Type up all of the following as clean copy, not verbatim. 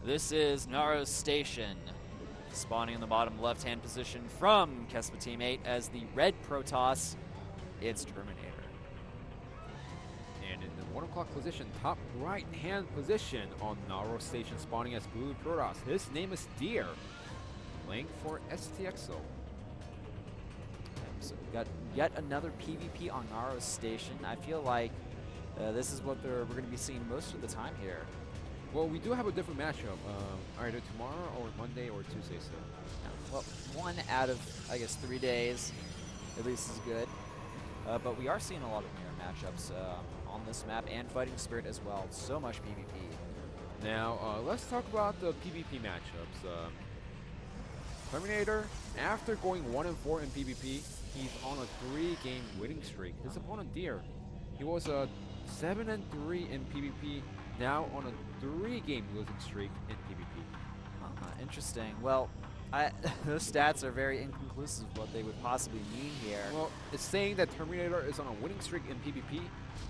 This is Naro's station, spawning in the bottom left-hand position from Kespa teammate as the red Protoss. It's Terminator. And in the 1 o'clock position, top right-hand position on Naro station, spawning as blue Protoss. His name is Deer, playing for STX. So we got yet another PvP on Naro's station. I feel like this is what we're going to be seeing most of the time here. Well, we do have a different matchup, either tomorrow or Monday or Tuesday. So, well, 1 out of, I guess, 3 days, at least is good. But we are seeing a lot of mirror matchups on this map, and Fighting Spirit as well. So much PvP. now let's talk about the PvP matchups. Terminator, after going 1-4 in PvP, he's on a 3-game winning streak. His opponent Deer, he was 7-3 in PvP, now on a 3-game losing streak in PvP. Interesting. Well, those stats are very inconclusive of what they would possibly mean here. Well, it's saying that Terminator is on a winning streak in PvP,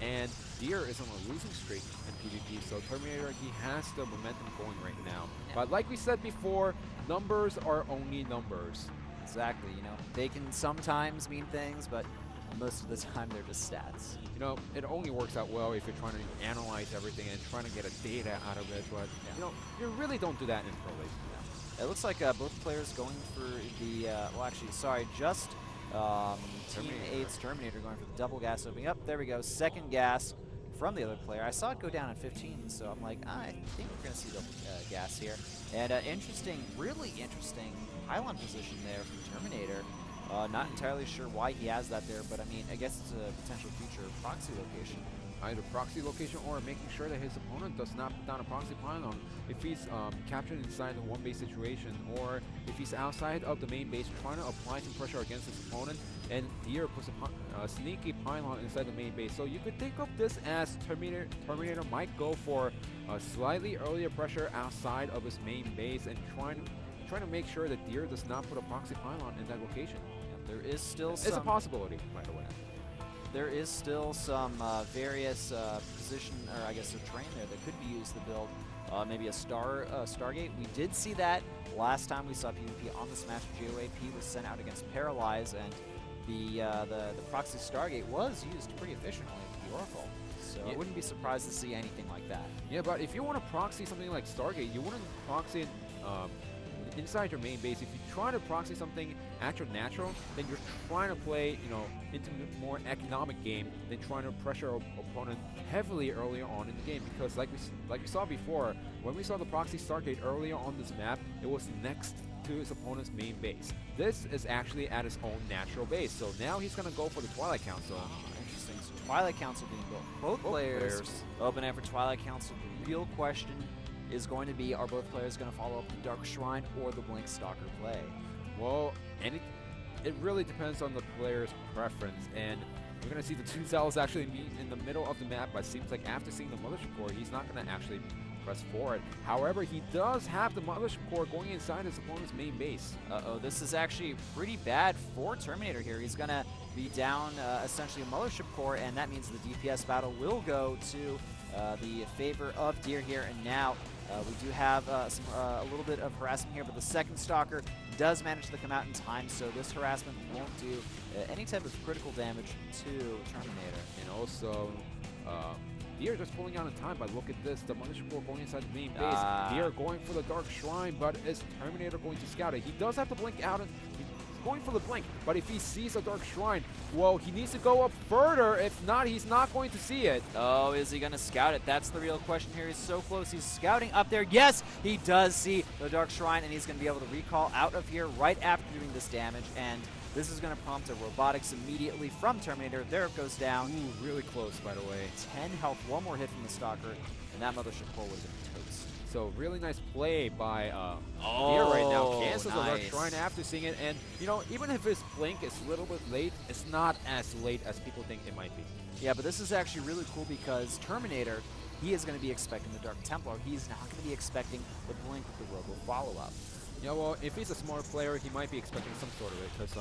and Deer is on a losing streak in PvP. So Terminator, he has the momentum going right now. Yeah. But like we said before, numbers are only numbers. Exactly. You know, they can sometimes mean things, but most of the time they're just stats. You know, it only works out well if you're trying to analyze everything and trying to get a data out of it. But you know, you really don't do that in Pro League. It looks like both players going for the, well actually, sorry, just Team 8's Terminator going for the double gas opening up. There we go, second gas from the other player. I saw it go down at 15, so I'm like, I think we're going to see double gas here. And interesting, really interesting pylon position there from Terminator. Not entirely sure why he has that there, but I mean, I guess it's a potential future proxy location. Either proxy location or making sure that his opponent does not put down a proxy pylon if he's captured inside the one base situation, or if he's outside of the main base trying to apply some pressure against his opponent, and Deer puts a sneaky pylon inside the main base. So you could think of this as Terminator might go for a slightly earlier pressure outside of his main base and trying to make sure that Deer does not put a proxy pylon in that location. There is still it's a possibility, by the way. There is still some various position, or I guess a terrain there that could be used to build maybe a Stargate. We did see that last time we saw PvP on the Smash. JOAP was sent out against Paralyze, and the proxy Stargate was used pretty efficiently with the Oracle. So I wouldn't be surprised to see anything like that. Yeah, but if you want to proxy something like Stargate, you wouldn't proxy it inside your main base. If you try to proxy something at your natural, then you're trying to play, you know, into a more economic game than trying to pressure our opponent heavily earlier on in the game. Because like we saw before, when we saw the proxy Stargate earlier on this map, it was next to his opponent's main base. This is actually at his own natural base. So now he's gonna go for the Twilight Council. Interesting. So Twilight Council being built. Both players open it for Twilight Council. The real question is going to be, are both players going to follow up the Dark Shrine or the Blink Stalker play? Well, it really depends on the player's preference, and we're going to see the two cells actually meet in the middle of the map, but it seems like after seeing the Mothership Core, he's not going to actually press forward. However, he does have the Mothership Core going inside his opponent's main base. Uh-oh, this is actually pretty bad for Terminator here. He's going to be down essentially a Mothership Core, and that means the DPS battle will go to the favor of Deer here, and now we do have a little bit of harassment here, but the second Stalker does manage to come out in time, so this harassment won't do any type of critical damage to Terminator. And also, Deer just pulling out in time, but look at this, the Mothership Core going inside the main base. Deer going for the Dark Shrine, but is Terminator going to scout it? He does have to blink out, and he's going for the blink, but if he sees a Dark Shrine, well, he needs to go up further. If not, he's not going to see it. Oh, is he going to scout it? That's the real question here. He's so close. He's scouting up there. Yes, he does see the Dark Shrine, and he's going to be able to recall out of here right after doing this damage, and this is going to prompt a robotics immediately from Terminator. There it goes down. Ooh, really close, by the way. 10 health, one more hit from the Stalker, and that Mothership Core was in toast. So really nice play by Deer right now. Cancels the Dark nice. Shrine after seeing it, and you know, even if his blink is a little bit late, it's not as late as people think it might be. Yeah, but this is actually really cool because Terminator, he is going to be expecting the Dark Templar. He's not going to be expecting the blink with the Robo follow-up. Yeah, well, if he's a smart player, he might be expecting some sort of it, because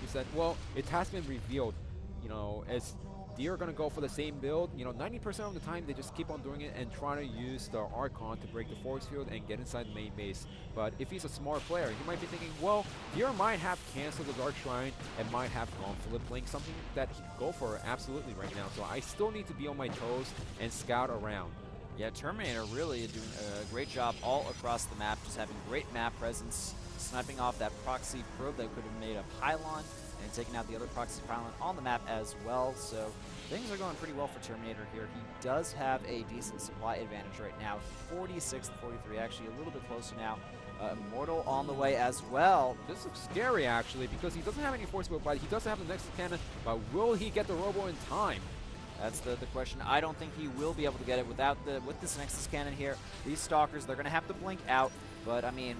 he said, well, it has been revealed, you know, it's Deer are going to go for the same build. You know, 90% of the time they just keep on doing it and trying to use the Archon to break the force field and get inside the main base. But if he's a smart player, he might be thinking, well, Deer might have canceled the Dark Shrine and might have gone for the Blink, something that he could go for absolutely right now. So I still need to be on my toes and scout around. Yeah, Terminator really doing a great job all across the map, just having great map presence, sniping off that proxy probe that could have made a pylon, and taking out the other proxy pylon on the map as well. So things are going pretty well for Terminator here. He does have a decent supply advantage right now, 46 to 43, actually a little bit closer now. Immortal on the way as well. This looks scary actually, because he doesn't have any force field, but he does have the Nexus Cannon, but will he get the Robo in time? That's the question. I don't think he will be able to get it with this Nexus Cannon here. These Stalkers, they're going to have to blink out, but I mean,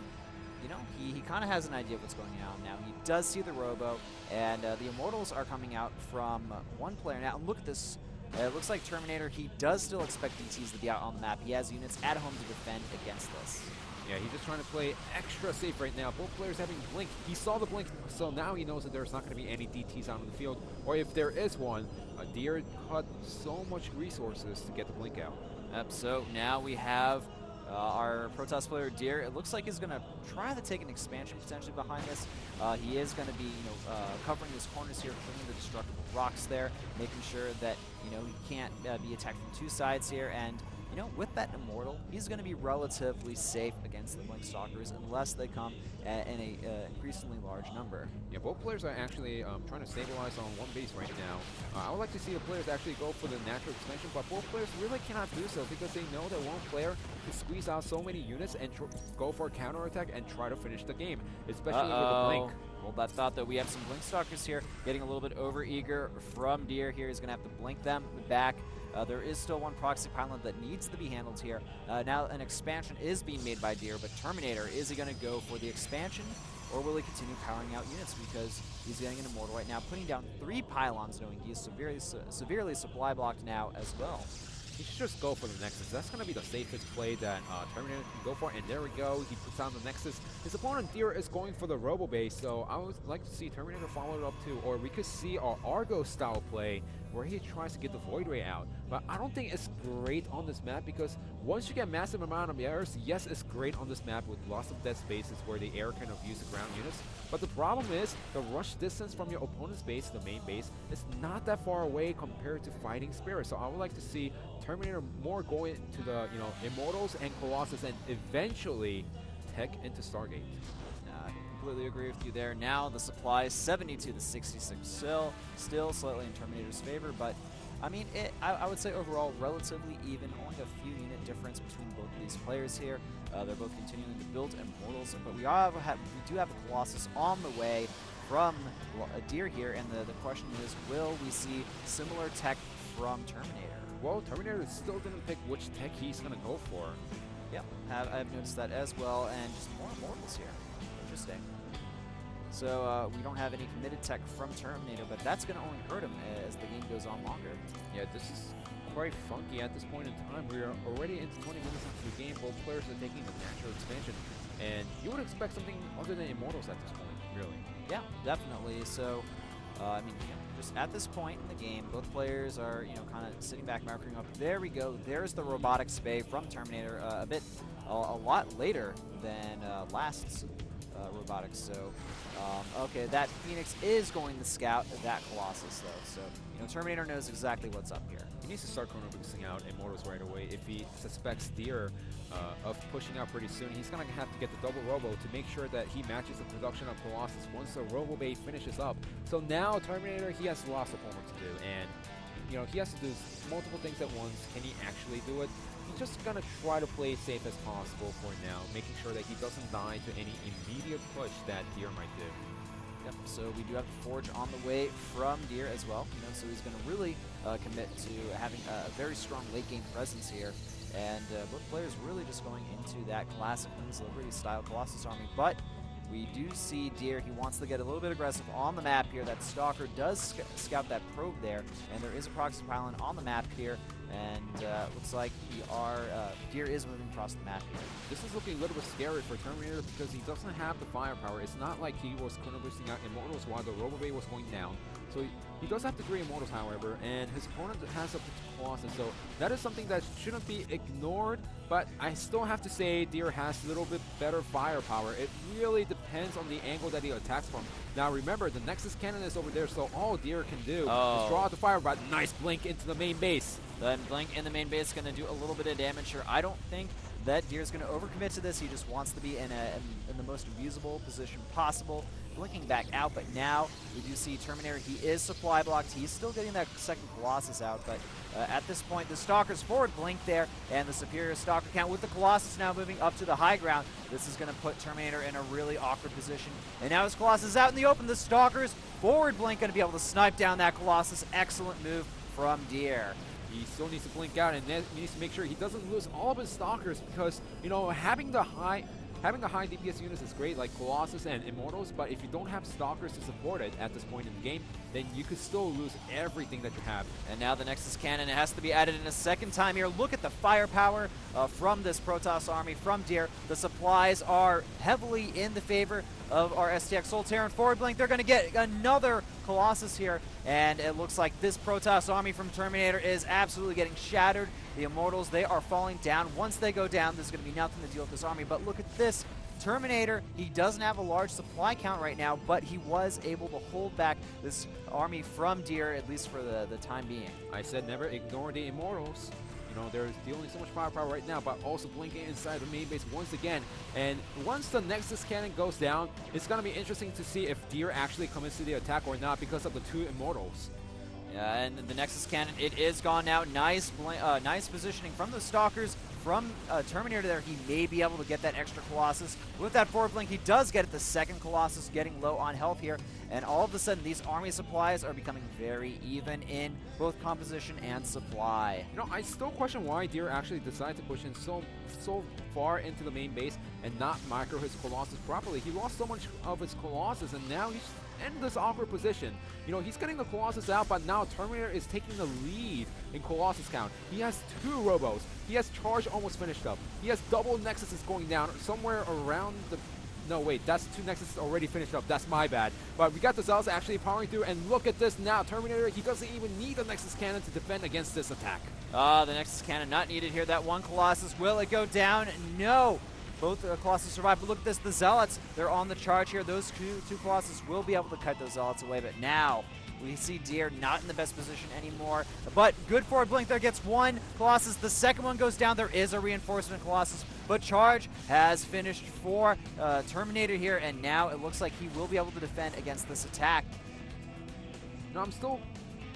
you know, he kind of has an idea of what's going on now. He does see the Robo, and the Immortals are coming out from one player now. And look at this. It looks like Terminator, he does still expect DTs to be out on the map. He has units at home to defend against this. Yeah, he's just trying to play extra safe right now. Both players having blink. He saw the blink, so now he knows that there's not going to be any DTs out on the field. Or if there is one, Deer cut so much resources to get the blink out. Yep, so now we have our Protoss player Deer. It looks like he's going to try to take an expansion potentially behind this. He is going to be, covering his corners here, cleaning the destructible rocks there, making sure that, he can't be attacked from two sides here. And with that Immortal, he's going to be relatively safe against the Blink Stalkers unless they come in an increasingly large number. Yeah, both players are actually trying to stabilize on one base right now. I would like to see the players actually go for the natural expansion, but both players really cannot do so because they know that one player can squeeze out so many units and go for a counterattack and try to finish the game, especially with the Blink. Well, that thought that we have some Blink Stalkers here, getting a little bit over-eager from Deer here. He's going to have to blink them back. There is still one proxy pylon that needs to be handled here. Now an expansion is being made by Deer, but Terminator, is he going to go for the expansion, or will he continue powering out units because he's getting an Immortal right now, putting down 3 pylons, knowing he is severely supply blocked now as well. He should just go for the Nexus. That's going to be the safest play that Terminator can go for. And there we go. He puts down the Nexus. His opponent Deer is going for the Robo base, so I would like to see Terminator follow it up too. Or we could see our Argo style play where he tries to get the Void Ray out. But I don't think it's great on this map because once you get massive amount of airs, yes, it's great on this map with lots of dead spaces where the air can abuse the ground units. But the problem is the rush distance from your opponent's base to the main base is not that far away compared to fighting spirits. So I would like to see Terminator more go into the Immortals and Colossus and eventually tech into Stargate. I completely agree with you there. Now the supply 72 to 66 still slightly in Terminator's favor, but I mean, I would say overall relatively even, only a few unit difference between both of these players here. They're both continuing to build Immortals, but we do have a Colossus on the way from Deer here, and the question is, will we see similar tech from Terminator? Well, Terminator still didn't pick which tech he's going to go for. Yeah, I've noticed that as well, and just more Immortals here. Interesting. So we don't have any committed tech from Terminator, but that's going to only hurt him as the game goes on longer. Yeah, this is quite funky at this point in time. We're already into 20 minutes into the game. Both players are taking the natural expansion, and you would expect something other than Immortals at this point, really. Yeah, definitely. So, I mean, just at this point in the game, both players are, kind of sitting back, marking up. There we go. There's the robotic spay from Terminator, a lot later than last robotics. So, okay, that Phoenix is going to scout that Colossus, though. So, Terminator knows exactly what's up here. He needs to start chrono boosting out Immortals right away. If he suspects Deer of pushing out pretty soon, he's going to have to get the double Robo to make sure that he matches the production of Colossus once the Robo Bay finishes up. So now Terminator, he has lots of homework to do, and he has to do multiple things at once. Can he actually do it? He's just going to try to play safe as possible for now, making sure that he doesn't die to any immediate push that Deer might do. Yep, so we do have the Forge on the way from Deer as well. So he's going to really commit to having a very strong late game presence here. And both players really just going into that classic Wings Liberty style Colossus army. But we do see Deer, he wants to get a little bit aggressive on the map here. That Stalker does scout that probe there, and there is a proxy pylon on the map here. And looks like Deer is moving across the map here. This is looking a little bit scary for Terminator because he doesn't have the firepower. It's not like he was chrono boosting out Immortals while the Robo Bay was going down. So he does have the 3 Immortals, however, and his opponent has up to 2 Colossus, so that is something that shouldn't be ignored, but I still have to say Deer has a little bit better firepower. It really depends on the angle that he attacks from. Now remember, the Nexus Cannon is over there, so all Deer can do is draw out the fire, but nice blink into the main base. Then blink in the main base is going to do a little bit of damage here. I don't think that Deer's going to overcommit to this. He just wants to be in the most usable position possible. Blinking back out, but now we do see Terminator. He is supply blocked. He's still getting that second Colossus out, but at this point, the Stalker's forward blink there, and the superior Stalker count with the Colossus now moving up to the high ground. This is going to put Terminator in a really awkward position. And now his Colossus out in the open. The Stalker's forward blink going to be able to snipe down that Colossus. Excellent move from Deer. He still needs to blink out and needs to make sure he doesn't lose all of his Stalkers because, you know, having the high DPS units is great, like Colossus and Immortals, but if you don't have Stalkers to support it at this point in the game, then you could still lose everything that you have. And now the Nexus Cannon has to be added in a second time here. Look at the firepower from this Protoss army, from Deer. The supplies are heavily in the favor of our STX Soul Terran forward blink. They're going to get another Colossus here, and it looks like this Protoss army from Terminator is absolutely getting shattered. The Immortals, they are falling down. Once they go down, there's going to be nothing to deal with this army. But look at this. Terminator, he doesn't have a large supply count right now, but he was able to hold back this army from Deer, at least for the time being. I said never ignore the Immortals. You know, they're dealing so much firepower right now, but also blinking inside the main base once again. And once the Nexus Cannon goes down, it's going to be interesting to see if Deer actually commits to the attack or not because of the 2 Immortals. Yeah, and the Nexus Cannon, it is gone now. Nice positioning from the Stalkers. From Terminator there, he may be able to get that extra Colossus. With that forward blink, he does get it. The second Colossus getting low on health here. And all of a sudden, these army supplies are becoming very even in both composition and supply. You know, I still question why Deer actually decided to push in so far into the main base and not micro his Colossus properly. He lost so much of his Colossus, and now he's in this awkward position. You know, he's getting the Colossus out, but now Terminator is taking the lead in Colossus count. He has 2 Robos. He has Charge almost finished up. He has double Nexuses going down somewhere around the... No, wait, that's 2 Nexuses already finished up. That's my bad. But we got the Zealots actually powering through, and look at this now. Terminator, he doesn't even need the Nexus Cannon to defend against this attack. The Nexus Cannon not needed here. That one Colossus, will it go down? No. Both Colossus survive, but look at this, the Zealots, they're on the charge here. Those two Colossus will be able to cut those Zealots away, but now we see Deer not in the best position anymore. But good forward blink there, gets 1 Colossus. The second one goes down. There is a reinforcement Colossus, but charge has finished for Terminator here, and now it looks like he will be able to defend against this attack. Now I'm still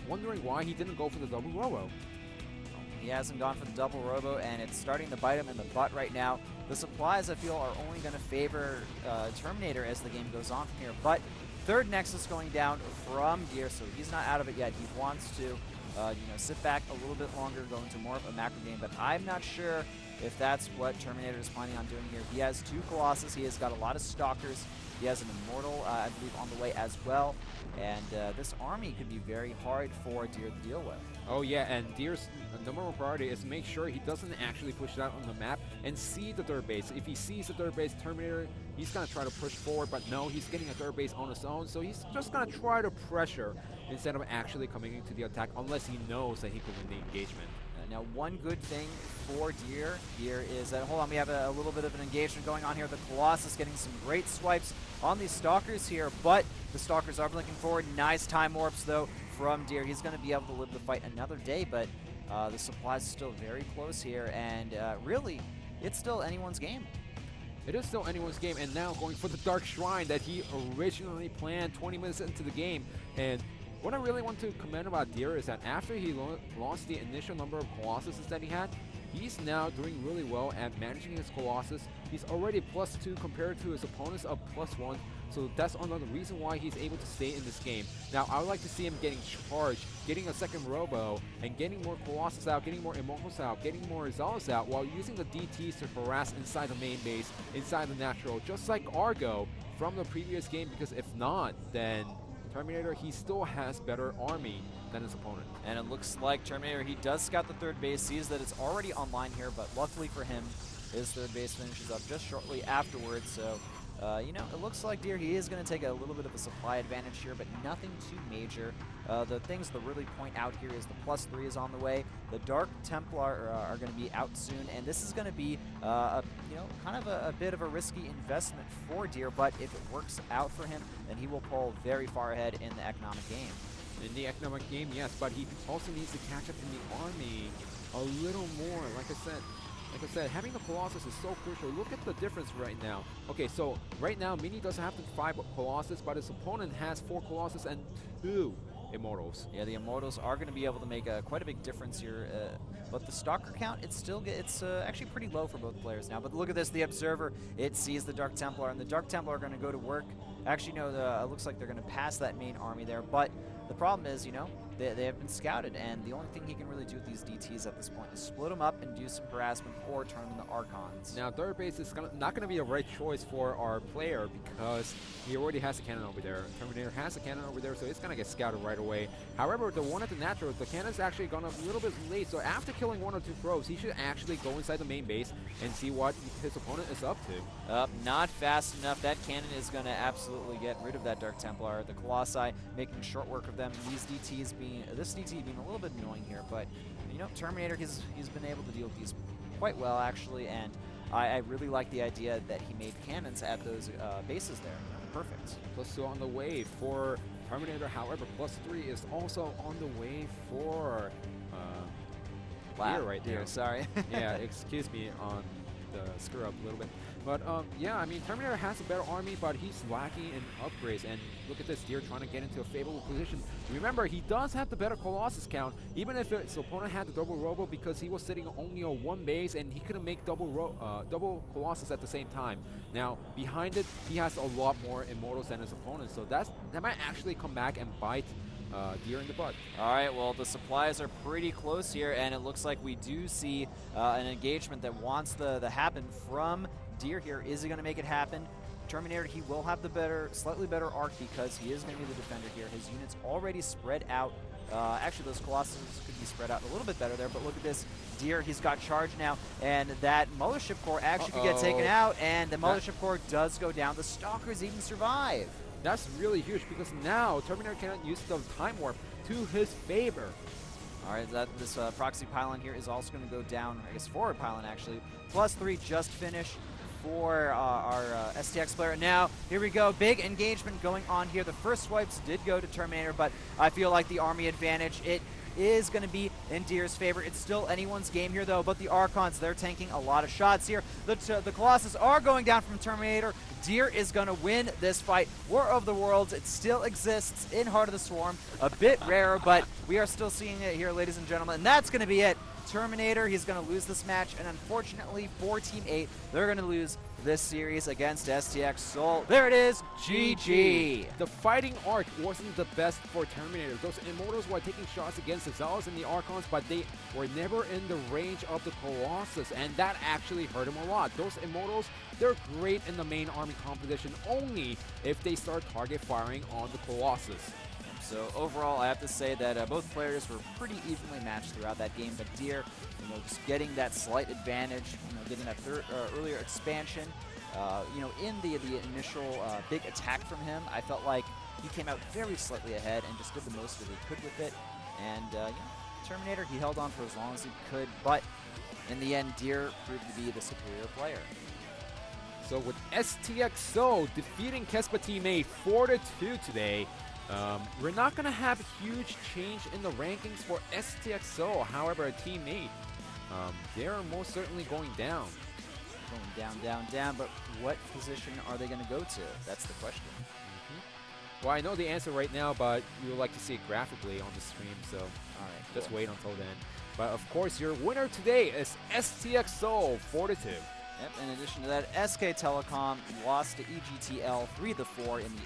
wondering why he didn't go for the double Robo. He hasn't gone for the double Robo, and it's starting to bite him in the butt right now. The supplies, I feel, are only going to favor Terminator as the game goes on from here. But third Nexus going down from Deer, so he's not out of it yet. He wants to sit back a little bit longer, go into more of a macro game, but I'm not sure if that's what Terminator is planning on doing here. He has 2 Colossus. He has got a lot of Stalkers. He has an Immortal, I believe, on the way as well. And this army could be very hard for Deer to deal with. Oh yeah, and Deer's number 1 priority is to make sure he doesn't actually push it out on the map and see the third base. If he sees the third base, Terminator, he's going to try to push forward, but no, he's getting a third base on his own, so he's just going to try to pressure instead of actually coming into the attack unless he knows that he can win the engagement. Now, one good thing for Deer here is that, hold on, we have a little bit of an engagement going on here. The Colossus getting some great swipes on these Stalkers here, but the Stalkers are blinking forward. Nice time warps, though, from Deer. He's going to be able to live the fight another day, but the supplies are still very close here, and really, it's still anyone's game. It is still anyone's game, and now going for the Dark Shrine that he originally planned 20 minutes into the game, and what I really want to commend about Deer is that after he lost the initial number of Colossuses that he had, he's now doing really well at managing his Colossus. He's already +2 compared to his opponents of +1, so that's another reason why he's able to stay in this game. Now, I would like to see him getting charged, getting a second Robo, and getting more Colossus out, getting more Immortals out, getting more Zealots out, while using the DTs to harass inside the main base, inside the natural, just like Argo from the previous game, because if not, then Terminator, he still has better army than his opponent. And it looks like Terminator, he does scout the third base, sees that it's already online here, but luckily for him, his third base finishes up just shortly afterwards, so You know, it looks like Deer, he is going to take a little bit of a supply advantage here, but nothing too major. The things that really point out here is the +3 is on the way. The Dark Templar are going to be out soon, and this is going to be, you know, kind of a bit of a risky investment for Deer, but if it works out for him, then he will pull very far ahead in the economic game. In the economic game, yes, but he also needs to catch up in the army a little more. Like I said, having the Colossus is so crucial. Look at the difference right now. Okay, so right now, Mini doesn't have the 5 Colossus, but his opponent has 4 Colossus and 2 Immortals. Yeah, the Immortals are going to be able to make quite a big difference here. But the Stalker count, it's actually pretty low for both players now. But look at this, the Observer, it sees the Dark Templar, and the Dark Templar are going to go to work. Actually, no, it looks like they're going to pass that main army there. But the problem is, you know, they have been scouted, and the only thing he can really do with these DTs at this point is split them up and do some harassment or turn them into Archons. Now, third base is not going to be a right choice for our player because he already has a cannon over there. Terminator has a cannon over there, so it's going to get scouted right away. However, the one at the natural, the cannon's actually gone a little bit late, so after killing 1 or 2 probes, he should actually go inside the main base and see what his opponent is up to. Not fast enough. That cannon is going to absolutely get rid of that Dark Templar. The Colossi making short work of them. These DTs this DT being a little bit annoying here, but you know, Terminator, he's been able to deal with these quite well actually, and I really like the idea that he made cannons at those bases there. Perfect. +2 on the way for Terminator. However, +3 is also on the way for Deer right there. Sorry. Yeah, excuse me on the screw up a little bit. But yeah, I mean, Terminator has a better army, but he's lacking in upgrades. And look at this, Deer trying to get into a favorable position. Remember, he does have the better Colossus count, even if his opponent had the double Robo, because he was sitting only on 1 base and he couldn't make double Colossus at the same time. Now, behind it, he has a lot more Immortals than his opponent, so that might actually come back and bite Deer in the butt. All right, well, the supplies are pretty close here, and it looks like we do see an engagement that wants the happen from Deer here. Is he going to make it happen? Terminator, he will have the slightly better arc because he is going to be the defender here. His units already spread out. Actually, those Colossus could be spread out a little bit better there, but look at this. Deer, he's got charge now, and that Mothership Core actually could get taken out, and the Mothership Core does go down. The Stalkers even survive. That's really huge because now Terminator cannot use the Time Warp to his favor. All right, this proxy pylon here is also going to go down, I guess forward pylon actually. +3 just finished for our STX player. Now, here we go, big engagement going on here. The first swipes did go to Terminator, but I feel like the army advantage, it is going to be in Deer's favor. It's still anyone's game here, though, but the Archons, they're tanking a lot of shots here. The Colossus are going down from Terminator. Deer is going to win this fight. War of the Worlds, it still exists in Heart of the Swarm. A bit rarer, but we are still seeing it here, ladies and gentlemen, and that's going to be it. Terminator, he's going to lose this match, and unfortunately for Team 8, they're going to lose this series against STX Seoul. There it is, GG. The fighting arc wasn't the best for Terminator. Those Immortals were taking shots against the Zealots and the Archons, but they were never in the range of the Colossus, and that actually hurt him a lot. Those Immortals, they're great in the main army composition only if they start target firing on the Colossus. So overall, I have to say that both players were pretty evenly matched throughout that game, but Deer, you know, just getting that slight advantage, you know, getting that earlier expansion, you know, in the initial big attack from him, I felt like he came out very slightly ahead and just did the most that he could with it. And you know, Terminator, he held on for as long as he could, but in the end, Deer proved to be the superior player. So with STX Seoul defeating Kespa Team 8 4-2 today, we're not going to have a huge change in the rankings for STX Seoul. However, Team 8, they're most certainly going down. Going down, down, down, but what position are they going to go to? That's the question. Well, I know the answer right now, but we would like to see it graphically on the stream, so all right, just wait until then. But of course, your winner today is STX Seoul 4-2. Yep, in addition to that, SK Telecom lost to EGTL 3-4 in the